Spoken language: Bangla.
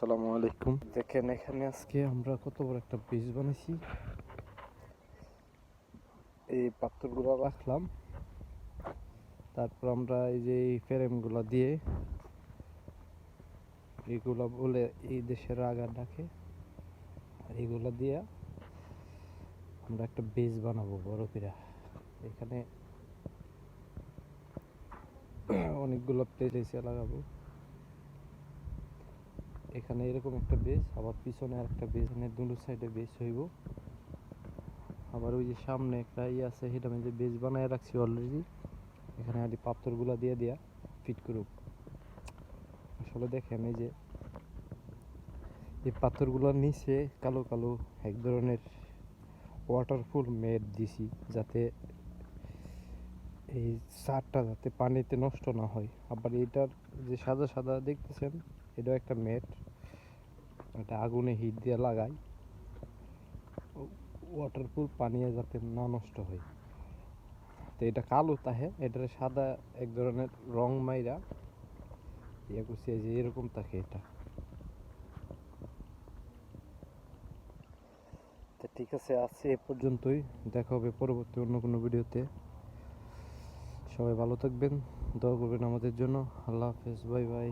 আসসালামু আলাইকুম। দেখেন এখানে আজকে আমরা কত বড় একটা ব্রিজ বানাইছি। এই পাথরগুলো রাখলাম, তারপর আমরা এই যে এই ফ্রেমগুলো দিয়ে, এগুলো বলে এই দেশের আগা ডাকে, আর এগুলো দিয়ে আমরা একটা ব্রিজ বানাবো বড় করে। এখানে অনেকগুলো প্লেসে লাগাবো। এখানে এরকম একটা বেস, আবার পিছনে আর একটা বেস, এখানে দুটো সাইডে বেস হইব। আবার ওই যে সামনে একটা আছে, সেটা আমি যে বেস বানায় রাখছি অলরেডি। এখানে আদি পাথরগুলো দিয়ে দিয়া ফিট করুক। আসলে দেখেন এই যে এই পাথরগুলোর নিচে কালো কালো এক ধরনের ওয়াটারফুল মেট দিছি, যাতে এই সারটা যাতে পানিতে নষ্ট না হয়। আবার এটার যে সাদা সাদা দেখতেছেন, এটাও একটা মেট, এটা আগুনে হিট দিয়ে লাগাই, ওয়াটারফুল পানি যাতে না নষ্ট হয়। তো এটা কালো তাহে, এটার সাদা এক ধরনের রং মাইরা ইয়ে করছি, যে এরকম থাকে এটা। তো ঠিক আছে, আজকে এ পর্যন্তই। দেখা হবে পরবর্তী অন্য কোনো ভিডিওতে। সবাই ভালো থাকবেন, দোয়া করবেন আমাদের জন্য। আল্লাহ হাফেজ, বাই বাই।